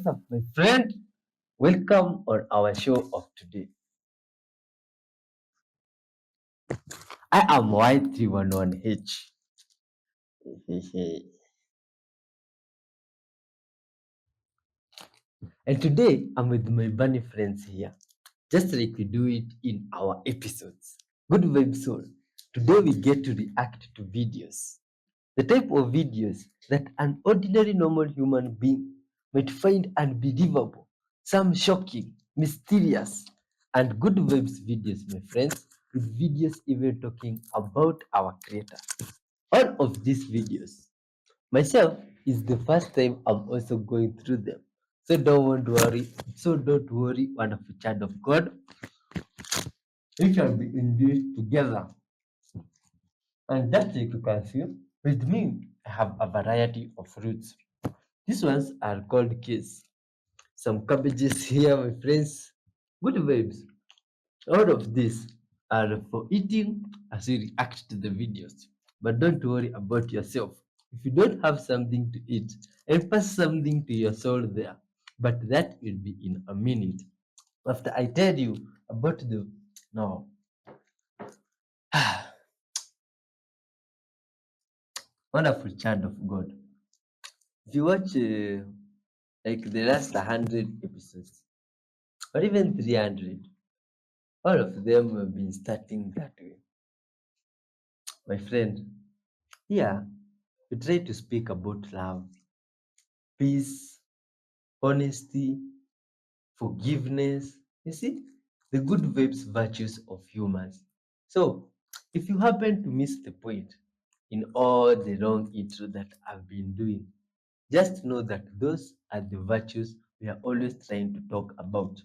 What's up, my friend? Welcome on our show of today. I am Y311H. And today I'm with my bunny friends here, just like we do it in our episodes. Good vibes soul. Today we get to react to videos. The type of videos that an ordinary normal human being might find unbelievable, some shocking, mysterious, and good vibes videos, my friends, with videos even talking about our creator. All of these videos, myself, is the first time I'm also going through them. So don't worry. So don't worry, wonderful child of God. We shall be in this together. And just like you can see, with me, I have a variety of fruits. These ones are called keys. Some cabbages here, my friends. Good vibes. All of these are for eating as you react to the videos. But don't worry about yourself. If you don't have something to eat, and pass something to your soul there. But that will be in a minute. After I tell you about the no. Wonderful child of God. If you watch like the last 100 episodes, or even 300, all of them have been starting that way. My friend, here we try to speak about love, peace, honesty, forgiveness. You see, the good vibes, virtues of humans. So, if you happen to miss the point in all the wrong intro that I've been doing, just know that those are the virtues we are always trying to talk about.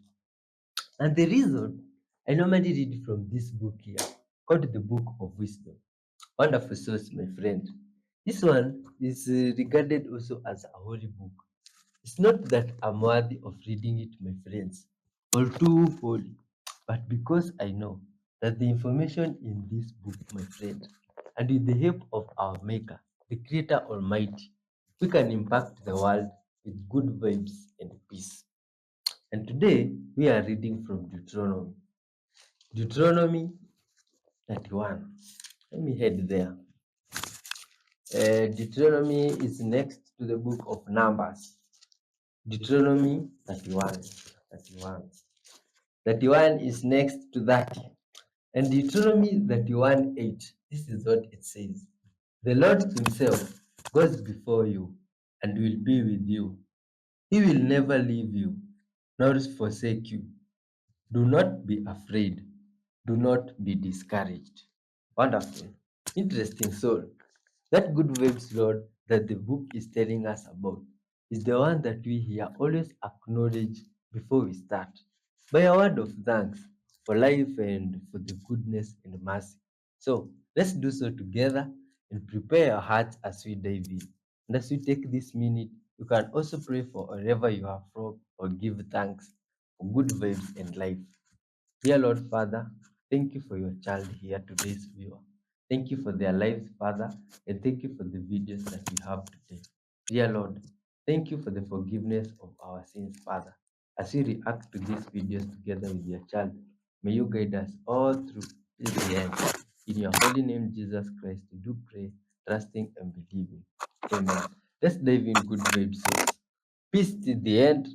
And the reason I normally read from this book here, called the Book of Wisdom. Wonderful source, my friend. This one is regarded also as a holy book. It's not that I'm worthy of reading it, my friends, or too holy, but because I know that the information in this book, my friend, and with the help of our Maker, the Creator Almighty, we can impact the world with good vibes and peace. And today we are reading from Deuteronomy. Deuteronomy 31. Let me head there. Deuteronomy is next to the book of Numbers. Deuteronomy 31. 31. 31 is next to that. And Deuteronomy 31:8. This is what it says. The Lord Himself goes before you and will be with you. He will never leave you nor forsake you. Do not be afraid. Do not be discouraged. Wonderful. Interesting soul. That good vibes, Lord, that the book is telling us about is the one that we here always acknowledge before we start. By a word of thanks for life and for the goodness and mercy. So let's do so together and prepare our hearts as we dive in. And as we take this minute, you can also pray for wherever you are from or give thanks for good vibes and life. Dear Lord Father, thank you for your child here, today's viewer. Thank you for their lives, Father, and thank you for the videos that we have today. Dear Lord, thank you for the forgiveness of our sins, Father. As we react to these videos together with your child, may you guide us all through till the end. In your holy name, Jesus Christ, we do pray, trusting and believing. Amen. Let's dive in good vibes. Peace till the end.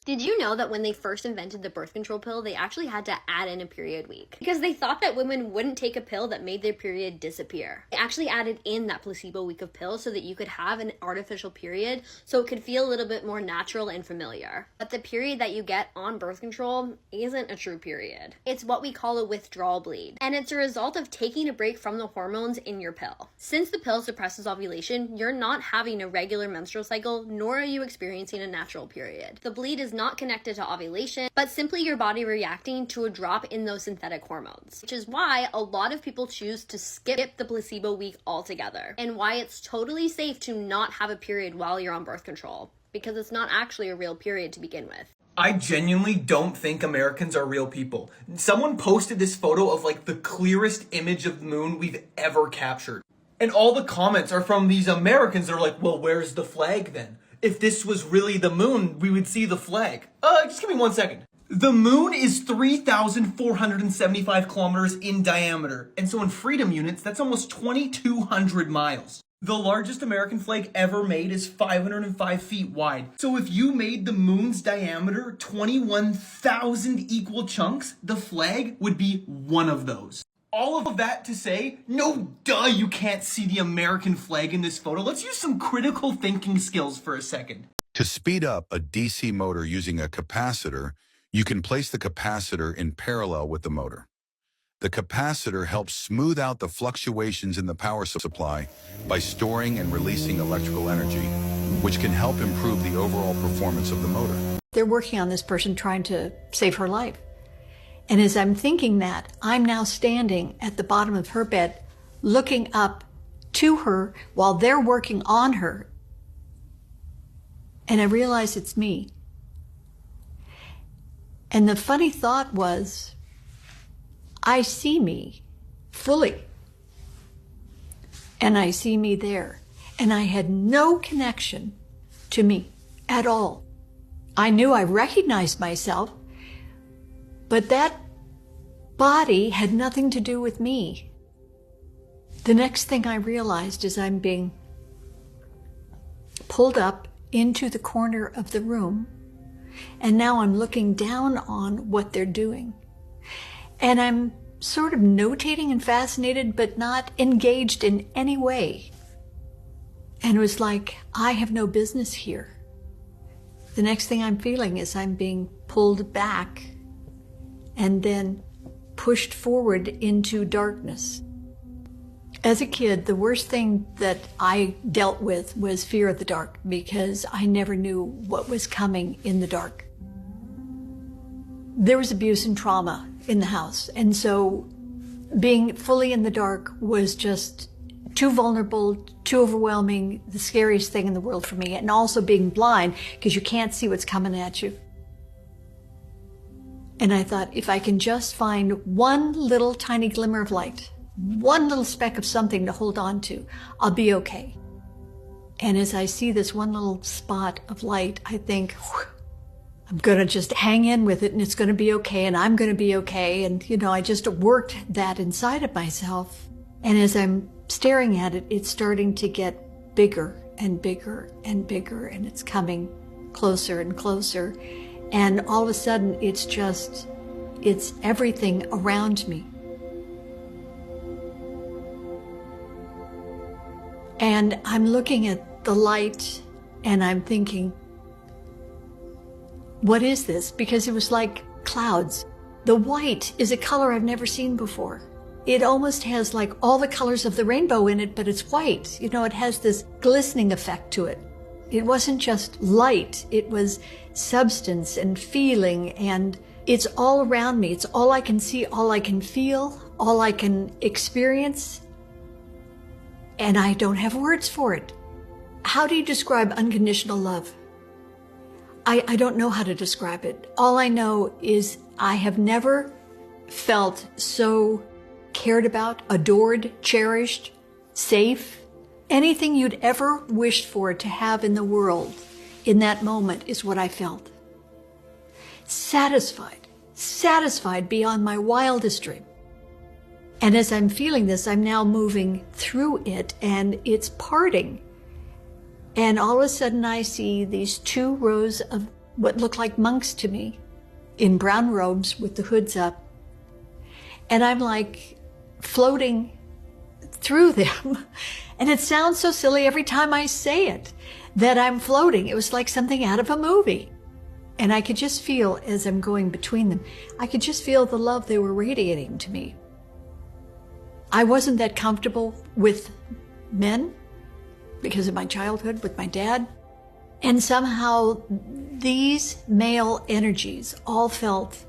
Did you know that when they first invented the birth control pill, they actually had to add in a period week? Because they thought that women wouldn't take a pill that made their period disappear. They actually added in that placebo week of pills so that you could have an artificial period so it could feel a little bit more natural and familiar. But the period that you get on birth control isn't a true period. It's what we call a withdrawal bleed. And it's a result of taking a break from the hormones in your pill. Since the pill suppresses ovulation, you're not having a regular menstrual cycle, nor are you experiencing a natural period. The bleed is not connected to ovulation, but simply your body reacting to a drop in those synthetic hormones, which is why a lot of people choose to skip the placebo week altogether, and why it's totally safe to not have a period while you're on birth control, because it's not actually a real period to begin with. I genuinely don't think Americans are real people. Someone posted this photo of like the clearest image of the moon we've ever captured. And all the comments are from these Americans that are like, well, where's the flag then? if this was really the moon, we would see the flag. Just give me 1 second. The moon is 3,475 kilometers in diameter. And so in freedom units, that's almost 2,200 miles. The largest American flag ever made is 505 feet wide. So if you made the moon's diameter 21,000 equal chunks, the flag would be one of those. All of that to say, no duh, you can't see the American flag in this photo. Let's use some critical thinking skills for a second. To speed up a DC motor using a capacitor, you can place the capacitor in parallel with the motor. The capacitor helps smooth out the fluctuations in the power supply by storing and releasing electrical energy, which can help improve the overall performance of the motor. They're working on this person trying to save her life. And as I'm thinking that, I'm now standing at the bottom of her bed, looking up to her while they're working on her. And I realize it's me. And the funny thought was, I see me fully. And I see me there. And I had no connection to me at all. I knew I recognized myself, but that body had nothing to do with me. The next thing I realized is I'm being pulled up into the corner of the room, and now I'm looking down on what they're doing. And I'm sort of notating and fascinated, but not engaged in any way. And it was like, I have no business here. The next thing I'm feeling is I'm being pulled back and then pushed forward into darkness. As a kid, the worst thing that I dealt with was fear of the dark, because I never knew what was coming in the dark. There was abuse and trauma in the house, and so being fully in the dark was just too vulnerable, too overwhelming, the scariest thing in the world for me. And also being blind, because you can't see what's coming at you. And I thought, if I can just find one little tiny glimmer of light, one little speck of something to hold on to, I'll be okay. And as I see this one little spot of light, I think, whew, I'm going to just hang in with it, and it's going to be okay, and I'm going to be okay. And, I just worked that inside of myself. And as I'm staring at it, it's starting to get bigger and bigger and bigger, and it's coming closer and closer. And all of a sudden, it's everything around me. And I'm looking at the light, and I'm thinking, what is this? Because it was like clouds. The white is a color I've never seen before. It almost has like all the colors of the rainbow in it, but it's white. It has this glistening effect to it. It wasn't just light, it was substance and feeling, and it's all around me. It's all I can see, all I can feel, all I can experience. And I don't have words for it. How do you describe unconditional love? I don't know how to describe it. All I know is I have never felt so cared about, adored, cherished, safe. Anything you'd ever wished for to have in the world in that moment is what I felt. Satisfied beyond my wildest dream. And as I'm feeling this, I'm now moving through it, and it's parting. And all of a sudden I see these 2 rows of what look like monks to me in brown robes with the hoods up. And I'm like floating through them. And it sounds so silly every time I say it, that I'm floating. It was like something out of a movie. And I could just feel, as I'm going between them, I could just feel the love they were radiating to me. I wasn't that comfortable with men because of my childhood with my dad. And somehow these male energies all felt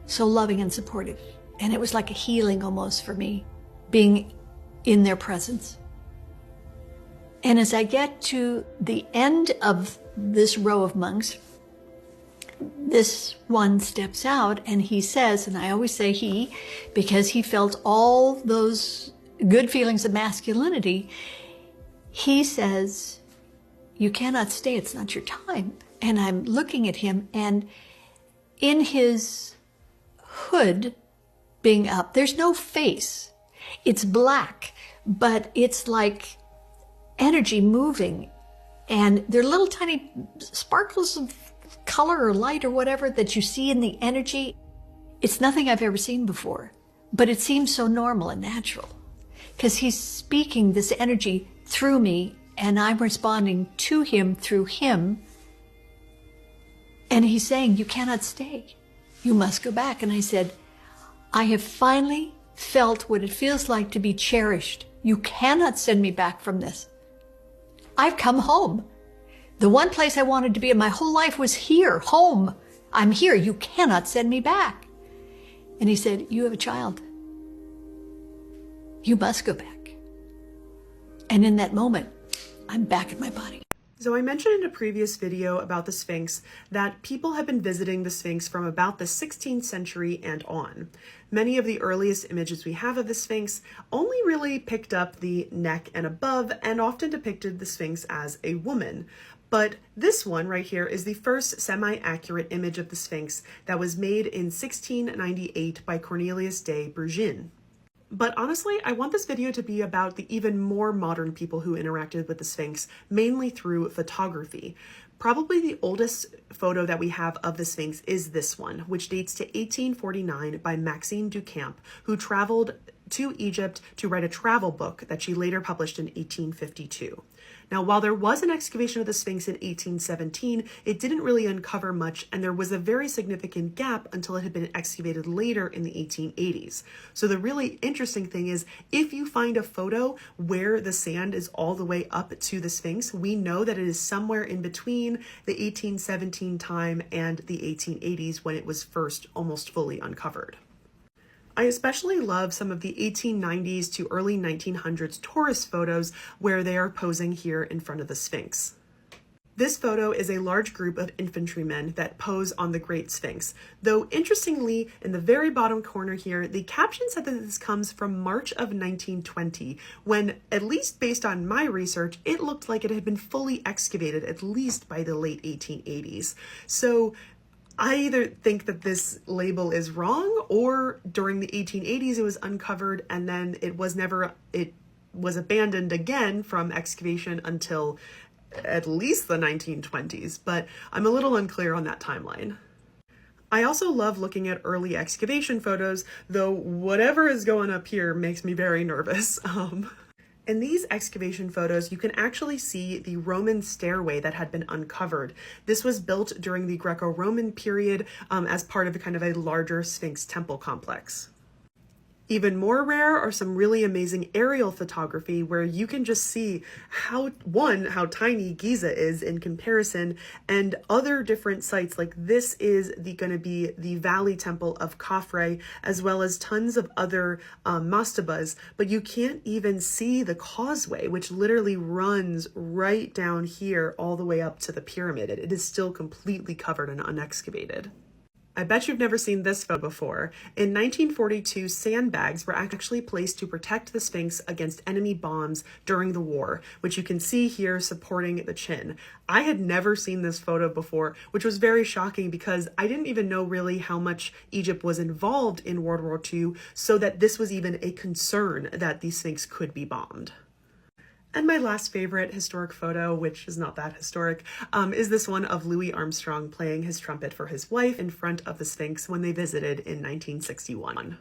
so loving and supportive. And it was like a healing almost for me, being in their presence. And as I get to the end of this row of monks, this one steps out and he says, and I always say he, because he felt all those good feelings of masculinity, he says, you cannot stay. It's not your time. And I'm looking at him, and in his hood being up, there's no face. It's black, but it's like energy moving. And there are little tiny sparkles of color or light or whatever that you see in the energy. It's nothing I've ever seen before, but it seems so normal and natural because he's speaking this energy through me and I'm responding to him through him. And he's saying, you cannot stay. You must go back. And I said, I have finally felt what it feels like to be cherished. You cannot send me back from this. I've come home. The one place I wanted to be in my whole life was here, home. I'm here. You cannot send me back. And he said, you have a child. You must go back. And in that moment, I'm back in my body. So I mentioned in a previous video about the Sphinx that people have been visiting the Sphinx from about the 16th century and on. Many of the earliest images we have of the Sphinx only really picked up the neck and above and often depicted the Sphinx as a woman. But this one right here is the first semi-accurate image of the Sphinx that was made in 1698 by Cornelius de Bruijn. But honestly, I want this video to be about the even more modern people who interacted with the Sphinx, mainly through photography. Probably the oldest photo that we have of the Sphinx is this one, which dates to 1849 by Maxime Duchamp, who traveled to Egypt to write a travel book that she later published in 1852. Now, while there was an excavation of the Sphinx in 1817, it didn't really uncover much, and there was a very significant gap until it had been excavated later in the 1880s. So the really interesting thing is, if you find a photo where the sand is all the way up to the Sphinx, we know that it is somewhere in between the 1817 time and the 1880s when it was first almost fully uncovered. I especially love some of the 1890s to early 1900s tourist photos where they are posing here in front of the Sphinx. This photo is a large group of infantrymen that pose on the Great Sphinx, though interestingly, in the very bottom corner here, the caption said that this comes from March of 1920, when, at least based on my research, it looked like it had been fully excavated at least by the late 1880s. So I either think that this label is wrong, or during the 1880s it was uncovered and then it was abandoned again from excavation until at least the 1920s, but I'm a little unclear on that timeline. I also love looking at early excavation photos, though whatever is going up here makes me very nervous. In these excavation photos, you can actually see the Roman stairway that had been uncovered. This was built during the Greco-Roman period as part of a larger Sphinx temple complex. Even more rare are some really amazing aerial photography where you can just see how tiny Giza is in comparison, and other different sites like this is going to be the Valley Temple of Khafre, as well as tons of other mastabas, but you can't even see the causeway, which literally runs right down here all the way up to the pyramid. It is still completely covered and unexcavated. I bet you've never seen this photo before. In 1942, sandbags were actually placed to protect the Sphinx against enemy bombs during the war, which you can see here supporting the chin. I had never seen this photo before, which was very shocking because I didn't even know really how much Egypt was involved in World War II, so that this was even a concern that the Sphinx could be bombed. And my last favorite historic photo, which is not that historic, is this one of Louis Armstrong playing his trumpet for his wife in front of the Sphinx when they visited in 1961.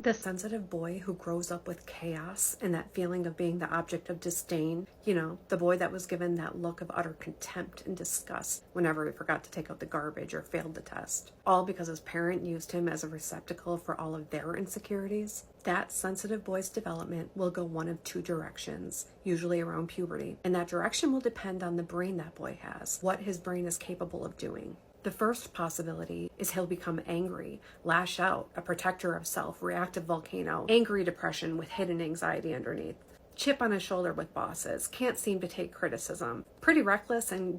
The sensitive boy who grows up with chaos and that feeling of being the object of disdain. You know, the boy that was given that look of utter contempt and disgust whenever he forgot to take out the garbage or failed the test. All because his parent used him as a receptacle for all of their insecurities. That sensitive boy's development will go one of two directions, usually around puberty. And that direction will depend on the brain that boy has, what his brain is capable of doing. The first possibility is he'll become angry, lash out, a protector of self, reactive volcano, angry depression with hidden anxiety underneath. chip on his shoulder with bosses, can't seem to take criticism, pretty reckless and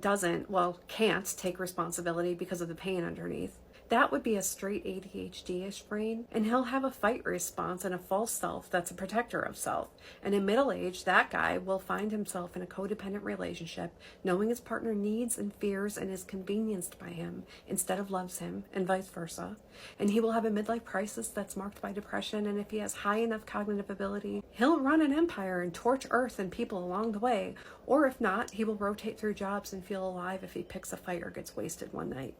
can't take responsibility because of the pain underneath. That would be a straight ADHD-ish brain, and he'll have a fight response and a false self that's a protector of self. And in middle age, that guy will find himself in a codependent relationship, knowing his partner needs and fears and is convenienced by him instead of loves him, and vice versa. And he will have a midlife crisis that's marked by depression, and if he has high enough cognitive ability, he'll run an empire and torch Earth and people along the way. Or if not, he will rotate through jobs and feel alive if he picks a fight or gets wasted one night.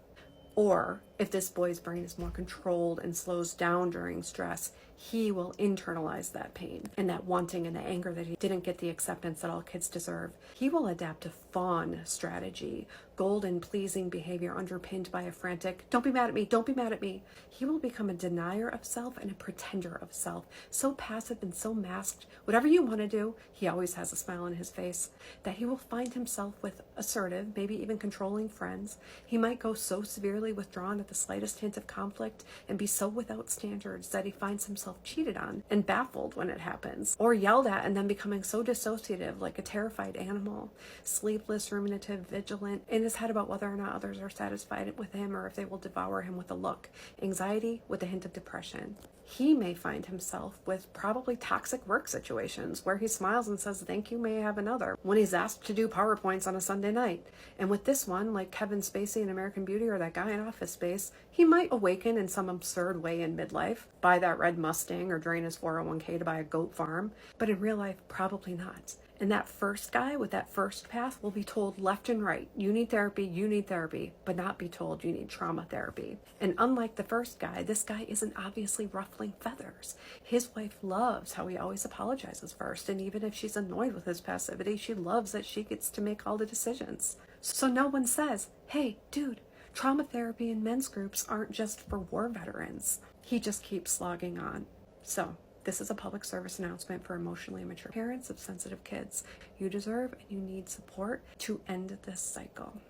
Or if this boy's brain is more controlled and slows down during stress, he will internalize that pain and that wanting and the anger that he didn't get the acceptance that all kids deserve. He will adapt a fawn strategy, golden pleasing behavior underpinned by a frantic, don't be mad at me, don't be mad at me. He will become a denier of self and a pretender of self, so passive and so masked. Whatever you want to do, he always has a smile on his face, that he will find himself with assertive, maybe even controlling friends. He might go so severely withdrawn at the slightest hint of conflict and be so without standards that he finds himself cheated on and baffled when it happens, or yelled at and then becoming so dissociative like a terrified animal, sleepless, ruminative, vigilant, in his head about whether or not others are satisfied with him or if they will devour him with a look, anxiety with a hint of depression. He may find himself with probably toxic work situations where he smiles and says, thank you, may I have another, when he's asked to do PowerPoints on a Sunday night. And with this one, like Kevin Spacey in American Beauty or that guy in Office Space, he might awaken in some absurd way in midlife, buy that red Mustang or drain his 401k to buy a goat farm, but in real life, probably not. And that first guy with that first path will be told left and right, you need therapy, but not be told you need trauma therapy. And unlike the first guy, this guy isn't obviously ruffling feathers. His wife loves how he always apologizes first, and even if she's annoyed with his passivity, she loves that she gets to make all the decisions. So no one says, hey, dude, trauma therapy and men's groups aren't just for war veterans. He just keeps slogging on. So this is a public service announcement for emotionally immature parents of sensitive kids. You deserve and you need support to end this cycle.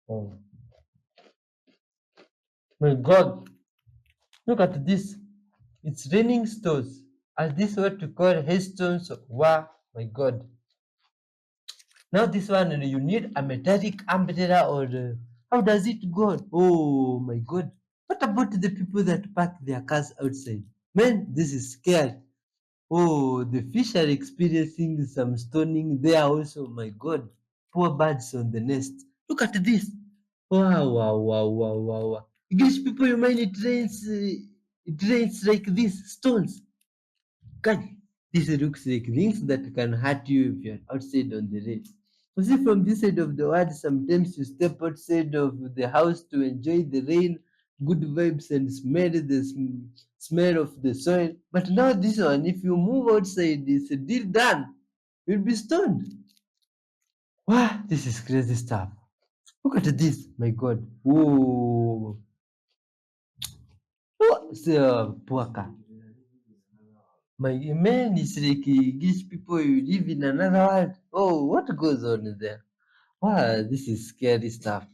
Oh my God, look at this. It's raining stones. Are this what you call hailstones? Wow, my God. Now this one, you need a metallic umbrella or how does it go? Oh my God. What about the people that park their cars outside? Man, this is scary. Oh, the fish are experiencing some stoning there also. My God. Poor birds on the nest. Look at this. Wow, wow, wow, wow, wow, wow. English people, you mind it rains like this, stones. God, this looks like things that can hurt you if you're outside on the rain. You see, from this side of the world, sometimes you step outside of the house to enjoy the rain, good vibes, and smell the smell of the soil. But now this one, if you move outside, it's a deal done. You'll be stoned. Wow, this is crazy stuff. Look at this, my God. Whoa. Oh, it's a poor car. My man is like English people, you live in another world. Oh, what goes on there? Wow, this is scary stuff.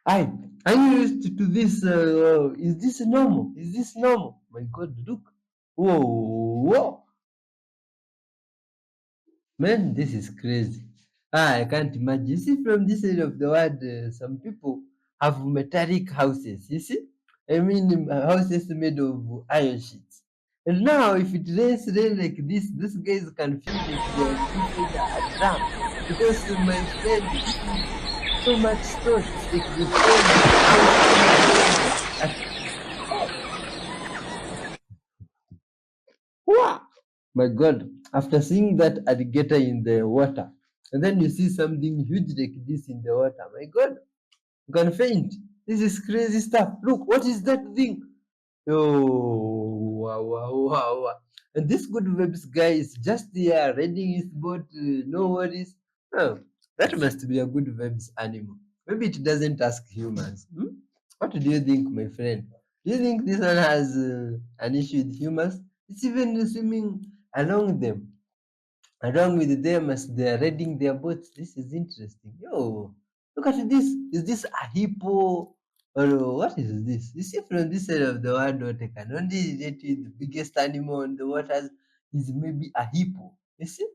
I'm used to this. Is this normal? Is this normal? My God, look. Whoa, whoa. Man, this is crazy. I can't imagine. You see, from this side of the world, some people have metallic houses. You see? I mean, houses made of iron sheets. And now, if it rain like this, these guys can feel like they are inside a drum. Because my friend, this is so much stone. It's like the stone house. Wow! My God, after seeing that alligator in the water, and then you see something huge like this in the water, my God, you can faint. This is crazy stuff. Look, what is that thing? Oh, wow, wow, wow, wow. And this good vibes guy is just there riding his boat, no worries. Oh, that must be a good vibes animal. Maybe it doesn't ask humans. What do you think, my friend? Do you think this one has an issue with humans? It's even swimming along them. Along with them as they're raiding their boats. This is interesting. Yo, look at this. Is this a hippo? Or what is this? You see, from this side of the world, what I can only relate with the biggest animal in the waters is maybe a hippo. You see?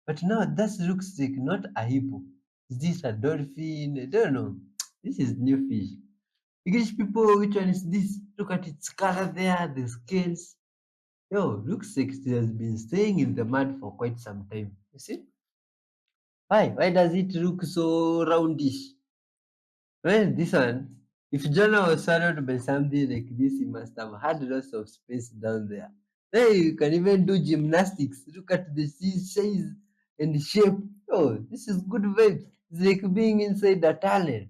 But now that looks like not a hippo. Is this a dolphin? I don't know. This is new fish. English people, which one is this? Look at its color there, the scales. Yo, looks like it has been staying in the mud for quite some time. You see? Why? Why does it look so roundish? Well, this one, if Jonah was swallowed by something like this, he must have had lots of space down there. Then you can even do gymnastics. Look at the size and shape. Oh, this is good vibes. It's like being inside a tunnel.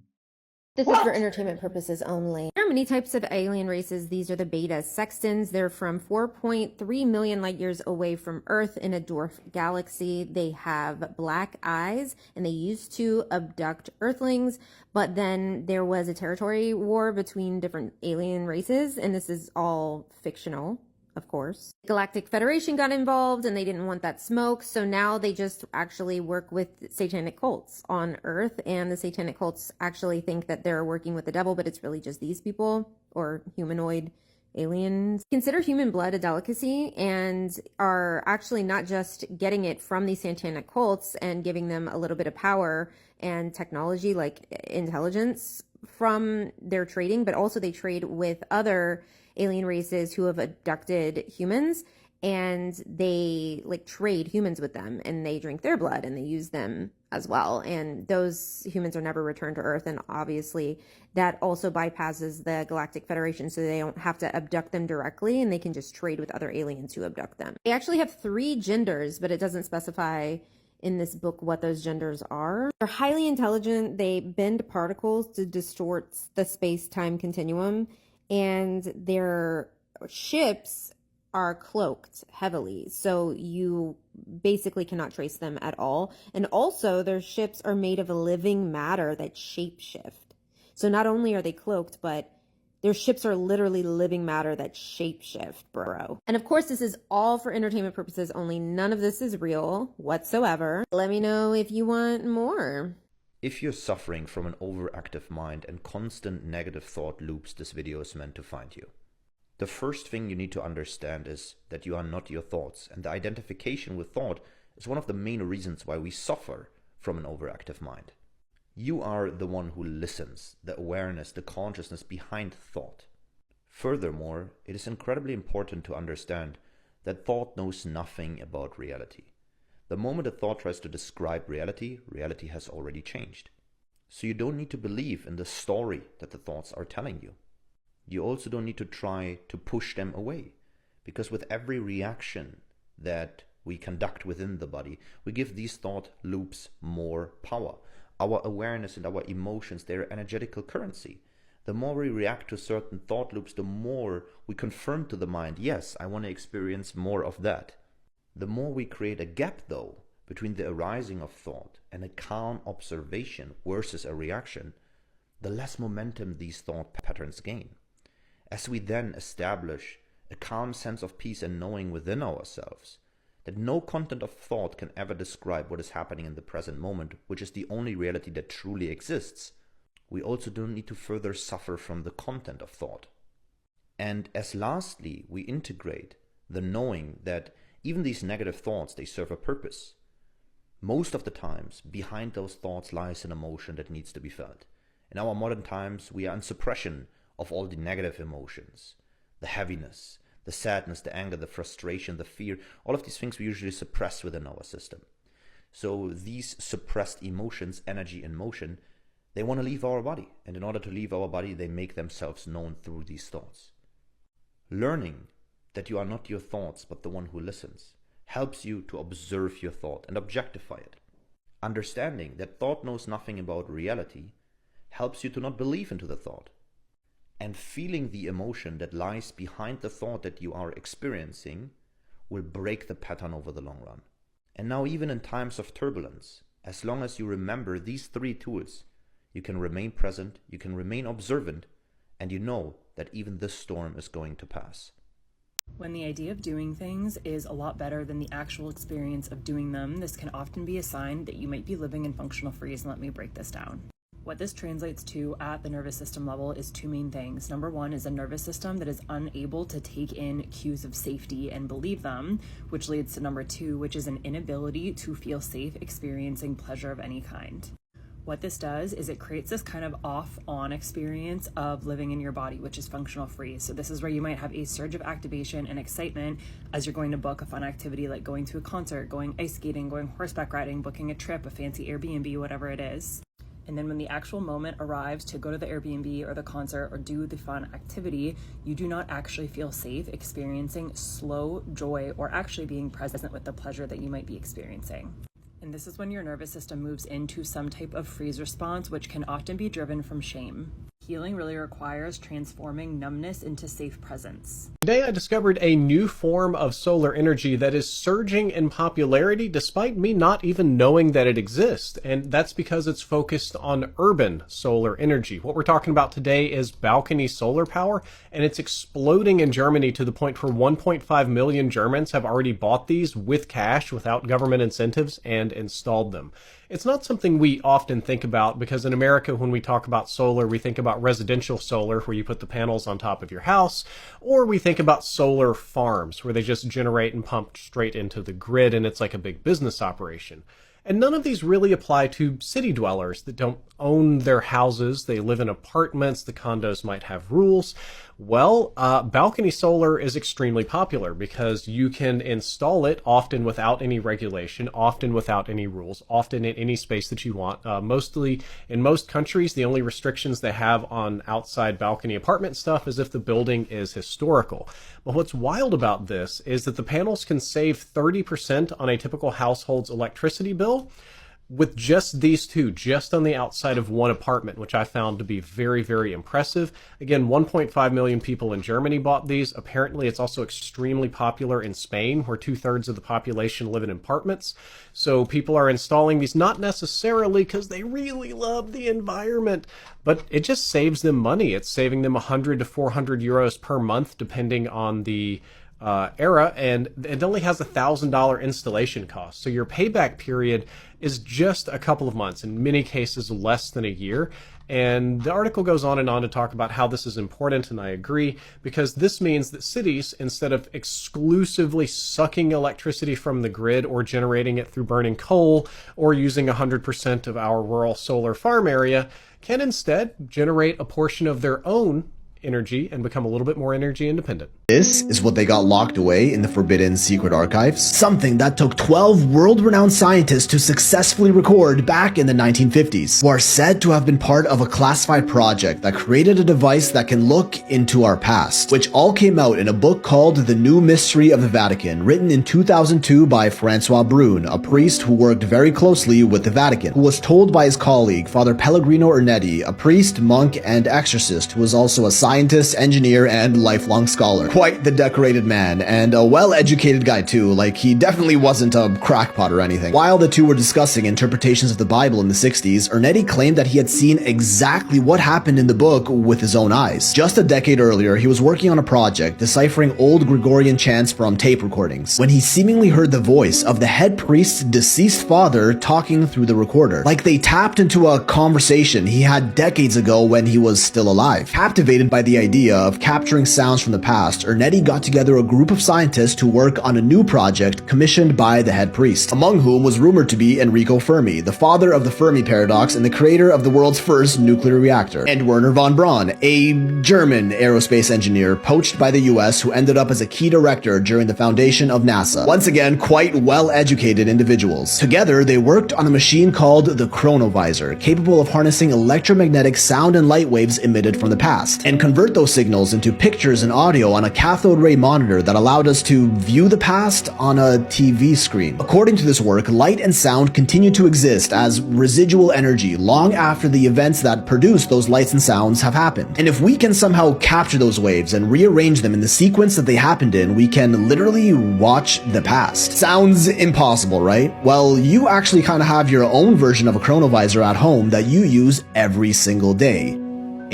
This is for entertainment purposes only. There are many types of alien races. These are the beta sextons. They're from 4.3 million light years away from Earth in a dwarf galaxy. They have black eyes and they used to abduct Earthlings, but then there was a territory war between different alien races, and this is all fictional, of course. The Galactic Federation got involved and they didn't want that smoke, so now they just actually work with satanic cults on Earth, and the satanic cults actually think that they're working with the devil, but it's really just these people, or humanoid aliens. Consider human blood a delicacy and are actually not just getting it from these satanic cults and giving them a little bit of power and technology like intelligence from their trading, but also they trade with other alien races who have abducted humans, and they like trade humans with them, and they drink their blood and they use them as well, and those humans are never returned to Earth, and obviously that also bypasses the Galactic Federation, so they don't have to abduct them directly and they can just trade with other aliens who abduct them. They actually have 3 genders, but it doesn't specify in this book what those genders are. They're highly intelligent. They bend particles to distort the space-time continuum, and their ships are cloaked heavily, so you basically cannot trace them at all. And also their ships are made of a living matter that shapeshift. So not only are they cloaked, but their ships are literally living matter that shapeshift, bro. And of course, this is all for entertainment purposes only. None of this is real whatsoever. Let me know if you want more. If you're suffering from an overactive mind and constant negative thought loops, this video is meant to find you. The first thing you need to understand is that you are not your thoughts, and the identification with thought is one of the main reasons why we suffer from an overactive mind. You are the one who listens, the awareness, the consciousness behind thought. Furthermore, it is incredibly important to understand that thought knows nothing about reality. The moment a thought tries to describe reality, reality has already changed. So you don't need to believe in the story that the thoughts are telling you. You also don't need to try to push them away, because with every reaction that we conduct within the body, we give these thought loops more power. Our awareness and our emotions, they're energetical currency. The more we react to certain thought loops, the more we confirm to the mind, yes, I want to experience more of that. The more we create a gap, though, between the arising of thought and a calm observation versus a reaction, the less momentum these thought patterns gain. As we then establish a calm sense of peace and knowing within ourselves that no content of thought can ever describe what is happening in the present moment, which is the only reality that truly exists, we also don't need to further suffer from the content of thought. And as lastly, we integrate the knowing that even these negative thoughts, they serve a purpose. Most of the times, behind those thoughts lies an emotion that needs to be felt. In our modern times, we are in suppression of all the negative emotions, the heaviness, the sadness, the anger, the frustration, the fear, all of these things we usually suppress within our system. So these suppressed emotions, energy and motion, they want to leave our body. And in order to leave our body, they make themselves known through these thoughts. Learning that you are not your thoughts, but the one who listens, helps you to observe your thought and objectify it. Understanding that thought knows nothing about reality helps you to not believe into the thought. And feeling the emotion that lies behind the thought that you are experiencing will break the pattern over the long run. And now, even in times of turbulence, as long as you remember these 3 tools, you can remain present, you can remain observant, and you know that even this storm is going to pass. When the idea of doing things is a lot better than the actual experience of doing them, this can often be a sign that you might be living in functional freeze, and let me break this down. What this translates to at the nervous system level is two main things. Number one is a nervous system that is unable to take in cues of safety and believe them, which leads to number two, which is an inability to feel safe experiencing pleasure of any kind. What this does is it creates this kind of off-on experience of living in your body, which is functional freeze. So this is where you might have a surge of activation and excitement as you're going to book a fun activity like going to a concert, going ice skating, going horseback riding, booking a trip, a fancy Airbnb, whatever it is. And then when the actual moment arrives to go to the Airbnb or the concert or do the fun activity, you do not actually feel safe experiencing slow joy or actually being present with the pleasure that you might be experiencing. And this is when your nervous system moves into some type of freeze response, which can often be driven from shame. Healing really requires transforming numbness into safe presence. Today I discovered a new form of solar energy that is surging in popularity despite me not even knowing that it exists, and that's because it's focused on urban solar energy. What we're talking about today is balcony solar power, and it's exploding in Germany to the point where 1.5 million Germans have already bought these with cash without government incentives and installed them. It's not something we often think about because in America, when we talk about solar, we think about residential solar where you put the panels on top of your house, or we think about solar farms where they just generate and pump straight into the grid and it's like a big business operation. And none of these really apply to city dwellers that don't own their houses. They live in apartments. The condos might have rules. Well, balcony solar is extremely popular because you can install it often without any regulation, often without any rules, often in any space that you want. Mostly in most countries, the only restrictions they have on outside balcony apartment stuff is if the building is historical. But what's wild about this is that the panels can save 30% on a typical household's electricity bill with just these two, just on the outside of one apartment, which I found to be very, very impressive. Again, 1.5 million people in Germany bought these. Apparently, it's also extremely popular in Spain, where 2/3 of the population live in apartments. So people are installing these not necessarily because they really love the environment, but it just saves them money. It's saving them 100 to 400 euros per month, depending on the era, and it only has $1,000 installation cost. So your payback period is just a couple of months, in many cases less than a year. And the article goes on and on to talk about how this is important, and I agree, because this means that cities, instead of exclusively sucking electricity from the grid or generating it through burning coal or using 100% of our rural solar farm area, can instead generate a portion of their own energy and become a little bit more energy independent. This is what they got locked away in the forbidden secret archives. Something that took 12 world-renowned scientists to successfully record back in the 1950s, who are said to have been part of a classified project that created a device that can look into our past, which all came out in a book called The New Mystery of the Vatican, written in 2002 by Francois Brune, a priest who worked very closely with the Vatican, who was told by his colleague, Father Pellegrino Ernetti, a priest, monk, and exorcist, who was also a scientist, engineer, and lifelong scholar. Quite the decorated man, and a well-educated guy too, like he definitely wasn't a crackpot or anything. While the two were discussing interpretations of the Bible in the 60s, Ernetti claimed that he had seen exactly what happened in the book with his own eyes. Just a decade earlier, he was working on a project deciphering old Gregorian chants from tape recordings, when he seemingly heard the voice of the head priest's deceased father talking through the recorder. Like they tapped into a conversation he had decades ago when he was still alive. Captivated by the idea of capturing sounds from the past, Ernetti got together a group of scientists to work on a new project commissioned by the head priest, among whom was rumored to be Enrico Fermi, the father of the Fermi paradox and the creator of the world's first nuclear reactor, and Werner von Braun, a German aerospace engineer poached by the US who ended up as a key director during the foundation of NASA. Once again, quite well-educated individuals. Together, they worked on a machine called the Chronovisor, capable of harnessing electromagnetic sound and light waves emitted from the past, and convert those signals into pictures and audio on a cathode ray monitor that allowed us to view the past on a TV screen. According to this work, light and sound continue to exist as residual energy long after the events that produce those lights and sounds have happened. And if we can somehow capture those waves and rearrange them in the sequence that they happened in, we can literally watch the past. Sounds impossible, right? Well, you actually kind of have your own version of a chronovisor at home that you use every single day.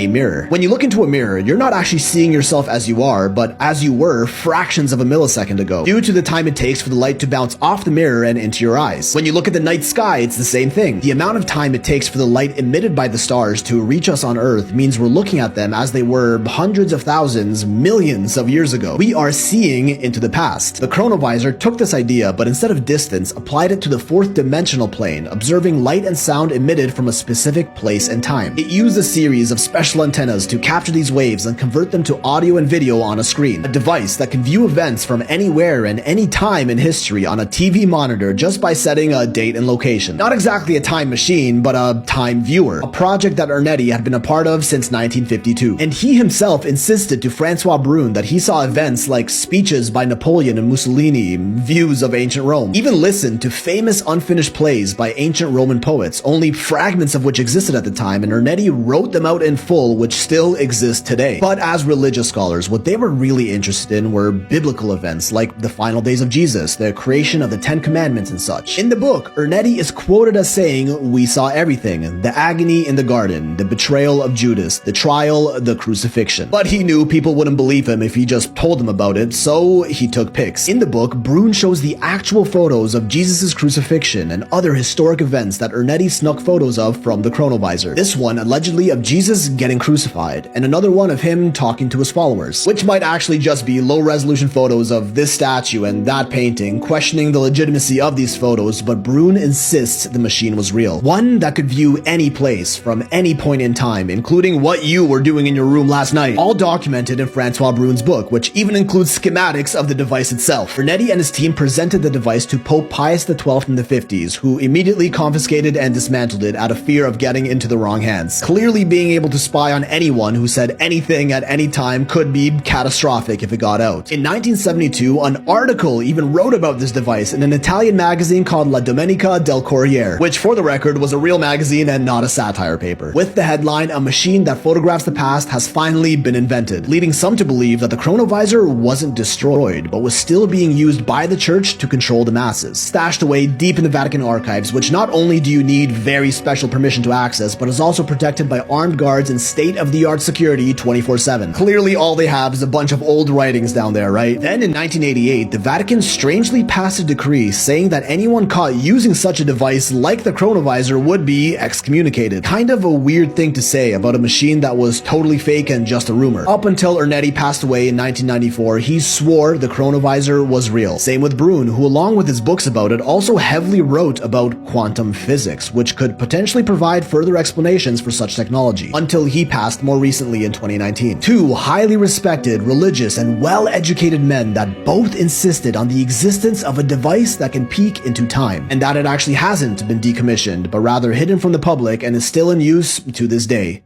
a mirror. When you look into a mirror, you're not actually seeing yourself as you are, but as you were fractions of a millisecond ago, due to the time it takes for the light to bounce off the mirror and into your eyes. When you look at the night sky, it's the same thing. The amount of time it takes for the light emitted by the stars to reach us on Earth means we're looking at them as they were hundreds of thousands, millions of years ago. We are seeing into the past. The Chronovisor took this idea, but instead of distance, applied it to the fourth dimensional plane, observing light and sound emitted from a specific place and time. It used a series of special antennas to capture these waves and convert them to audio and video on a screen, a device that can view events from anywhere and any time in history on a TV monitor just by setting a date and location. Not exactly a time machine, but a time viewer, a project that Ernetti had been a part of since 1952. And he himself insisted to Francois Brune that he saw events like speeches by Napoleon and Mussolini, views of ancient Rome, even listened to famous unfinished plays by ancient Roman poets, only fragments of which existed at the time, and Ernetti wrote them out in full, which still exist today. But as religious scholars, what they were really interested in were biblical events like the final days of Jesus, the creation of the Ten Commandments and such. In the book, Ernetti is quoted as saying, "We saw everything, the agony in the garden, the betrayal of Judas, the trial, the crucifixion." But he knew people wouldn't believe him if he just told them about it, so he took pics. In the book, Brune shows the actual photos of Jesus' crucifixion and other historic events that Ernetti snuck photos of from the Chronovisor. This one allegedly of Jesus getting crucified, and another one of him talking to his followers, which might actually just be low-resolution photos of this statue and that painting, questioning the legitimacy of these photos, but Brune insists the machine was real. One that could view any place from any point in time, including what you were doing in your room last night, all documented in Francois Brune's book, which even includes schematics of the device itself. Ernetti and his team presented the device to Pope Pius XII in the 50s, who immediately confiscated and dismantled it out of fear of getting into the wrong hands. Clearly, being able to spy on anyone who said anything at any time could be catastrophic if it got out. In 1972, an article even wrote about this device in an Italian magazine called La Domenica del Corriere, which for the record was a real magazine and not a satire paper, with the headline, "A machine that photographs the past has finally been invented," leading some to believe that the Chronovisor wasn't destroyed, but was still being used by the church to control the masses, stashed away deep in the Vatican archives, which not only do you need very special permission to access, but is also protected by armed guards and state-of-the-art security 24/7. Clearly all they have is a bunch of old writings down there, right? Then in 1988, the Vatican strangely passed a decree saying that anyone caught using such a device like the Chronovisor would be excommunicated. Kind of a weird thing to say about a machine that was totally fake and just a rumor. Up until Ernetti passed away in 1994, he swore the Chronovisor was real. Same with Brune, who along with his books about it also heavily wrote about quantum physics, which could potentially provide further explanations for such technology, until he passed more recently in 2019. Two highly respected, religious, and well-educated men that both insisted on the existence of a device that can peek into time, and that it actually hasn't been decommissioned, but rather hidden from the public and is still in use to this day.